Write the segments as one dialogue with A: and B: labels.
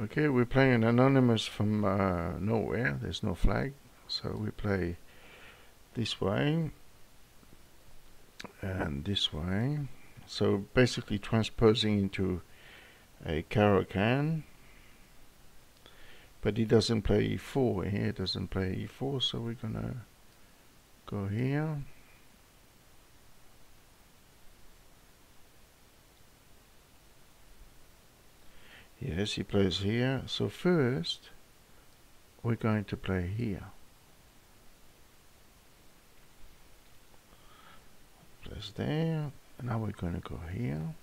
A: Okay, we're playing an anonymous from nowhere. There's no flag, so we play this way and this way. So basically transposing into a Caro-Kann, but he doesn't play e4 here. Doesn't play e4, so we're gonna go here. Yes, he plays here. So first, we're going to play here. Plays there. Now we're going to go here.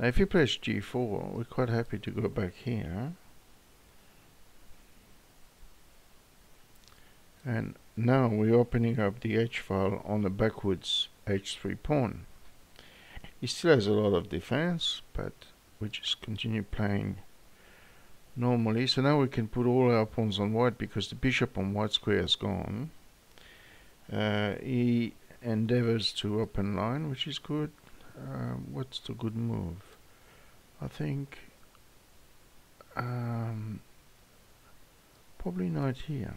A: Now if he plays g4, we're quite happy to go back here. And now we're opening up the h-file on the backwards h3 pawn. He still has a lot of defense, but we just continue playing normally. So now we can put all our pawns on white because the bishop on white square is gone. He endeavors to open line, which is good. What's the good move? I think probably knight here.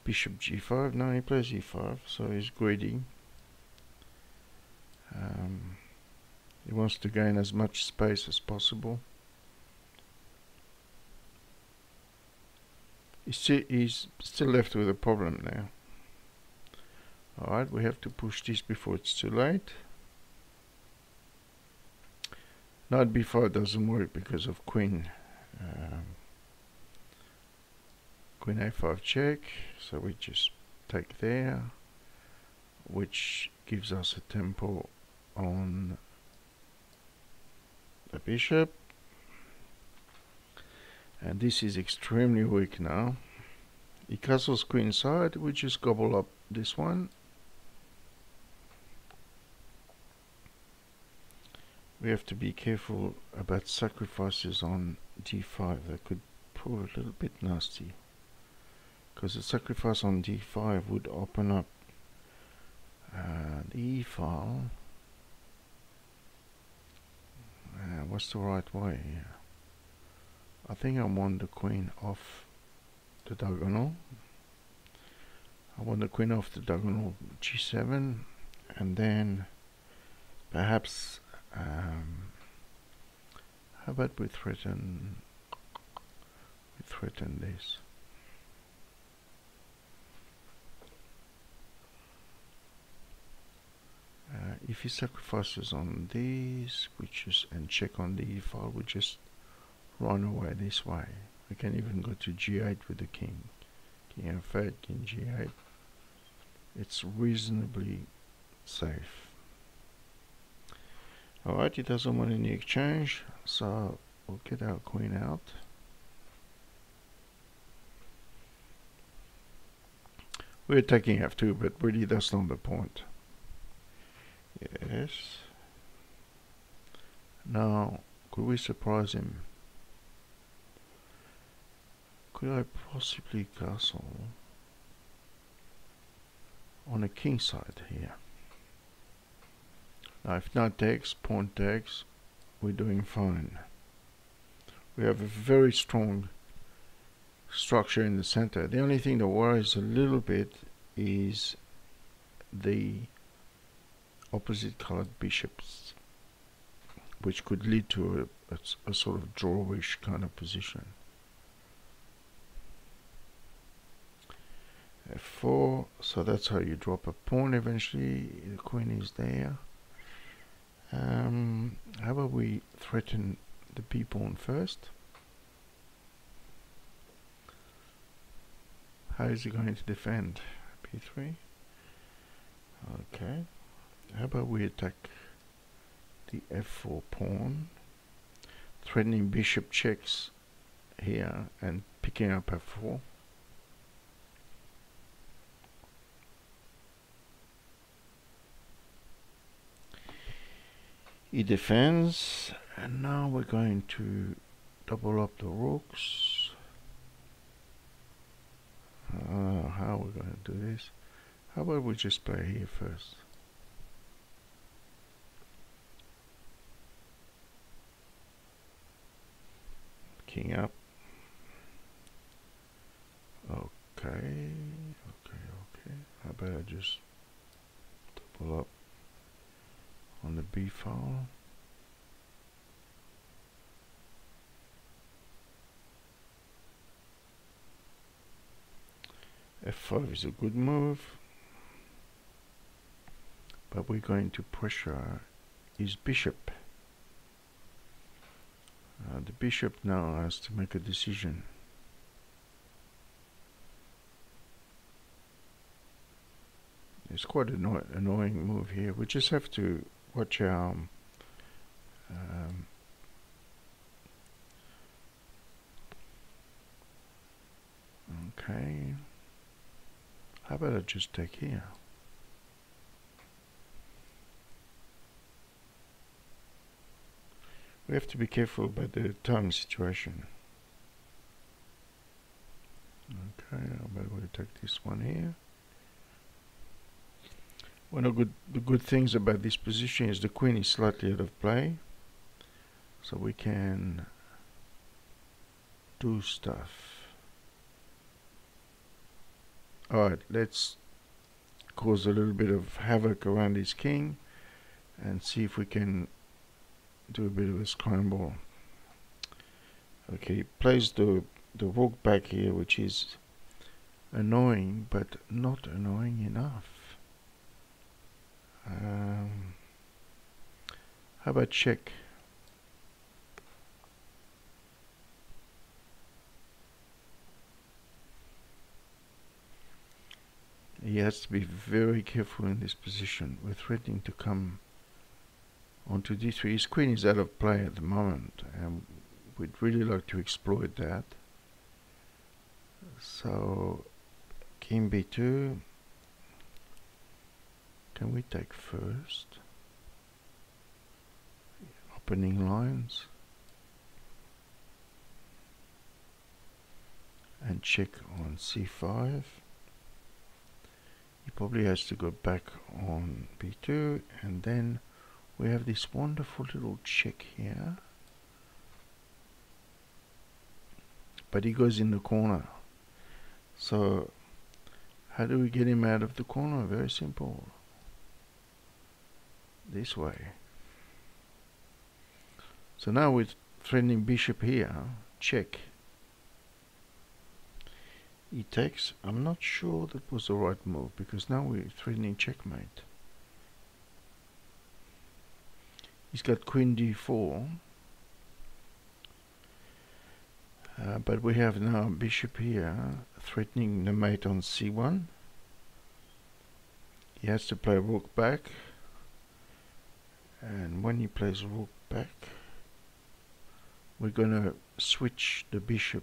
A: Bishop g5. Now he plays e5, so he's greedy. He wants to gain as much space as possible. He's still left with a problem now. Alright, we have to push this before it's too late. Knight b5 doesn't work because of queen. Queen a5 check, so we just take there, which gives us a tempo on the bishop. And this is extremely weak now. He castles queenside, we just gobble up this one. We have to be careful about sacrifices on d5. That could prove a little bit nasty, because the sacrifice on d5 would open up the e file. What's the right way here? I think I want the queen off the diagonal. I want the queen off the diagonal g7, and then perhaps how about we threaten this. If he sacrifices on these, and check on the e file, we just run away this way. We can even go to g8 with the king. King f8, king g8. It's reasonably safe. Alright, he doesn't want any exchange, so we'll get our queen out. We're taking f2, but really that's not the point. Yes. Now, could we surprise him? Could I possibly castle on a king side here? Now if knight takes, pawn takes, we're doing fine. We have a very strong structure in the center. The only thing that worries a little bit is the opposite colored bishops, which could lead to a sort of drawish kind of position. f4, so that's how you drop a pawn eventually. The queen is there. How about we threaten the b pawn first? How is he going to defend? b3. Okay. How about we attack the f4 pawn, threatening bishop checks here and picking up f4. He defends, and now we're going to double up the rooks. How are we going to do this? How about we just play here first? king up. Okay. How about I just double up on the b file. f5 is a good move, but we're going to pressure his bishop. The bishop now has to make a decision. It's quite an annoying move here. We just have to watch our okay. How about I just take here? We have to be careful about the time situation. Okay, how about we take this one here? One of the good things about this position is the queen is slightly out of play, so we can do stuff. Alright, let's cause a little bit of havoc around his king and see if we can do a bit of a scramble. Okay, he plays the rook back here, which is annoying, but not annoying enough. How about check? He has to be very careful in this position. We're threatening to come onto d3. His queen is out of play at the moment, and we'd really like to exploit that. So king b2. Can we take first? Opening lines. And check on c5. He probably has to go back on b2, and then we have this wonderful little check here. But he goes in the corner. So how do we get him out of the corner? Very simple. This way. So now we're threatening bishop here. Check. He takes. I'm not sure that was the right move, because now we're threatening checkmate. He's got queen d4. But we have now bishop here threatening the mate on c1. He has to play rook back. And when he plays rook back, we're going to switch the bishop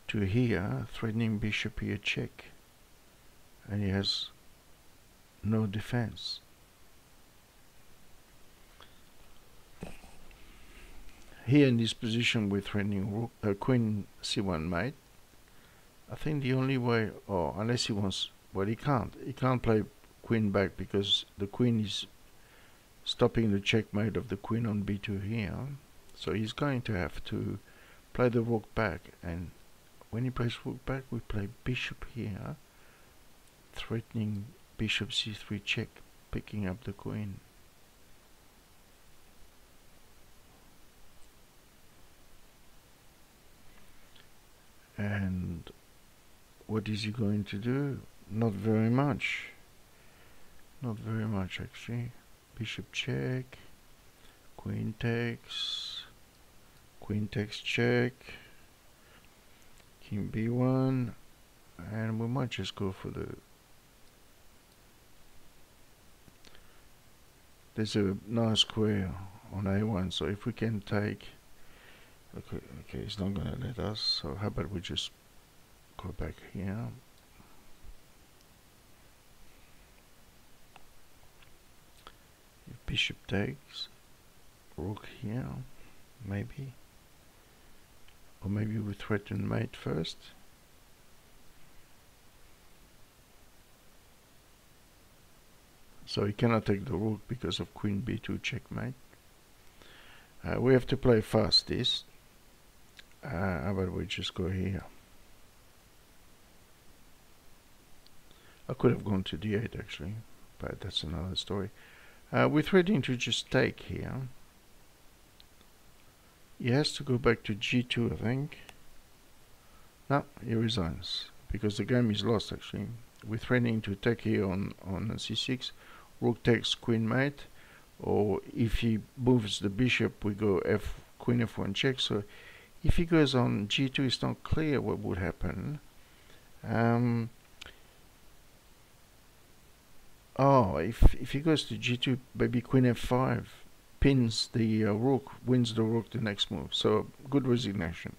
A: to here, threatening bishop here check. And he has no defense. Here in this position we're threatening rook, queen c1 mate. I think the only way, or unless he wants, well, he can't play queen back because the queen is stopping the checkmate of the queen on b2 here. So he's going to have to play the rook back, and when he plays rook back we play bishop here, threatening bishop c3 check, picking up the queen. And what is he going to do? Not very much. Not very much actually. Bishop check, queen takes check, king b1, and we might just go for the... There's a nice square on a1, so if we can take... Okay, it's not going to let us, so how about we just go back here. If bishop takes, rook here, maybe. Or maybe we threaten mate first. So he cannot take the rook because of queen b2 checkmate. We have to play fast this. How about we just go here? I could have gone to d8 actually, but that's another story. We're threatening to just take here. He has to go back to g2, I think. No, he resigns because the game is lost actually. We're threatening to take here on c6. Rook takes queen mate, or if he moves the bishop, we go queen f1 check. So if he goes on g2, it's not clear what would happen. If he goes to g2, maybe queen f5 pins the rook, wins the rook the next move. So good resignation.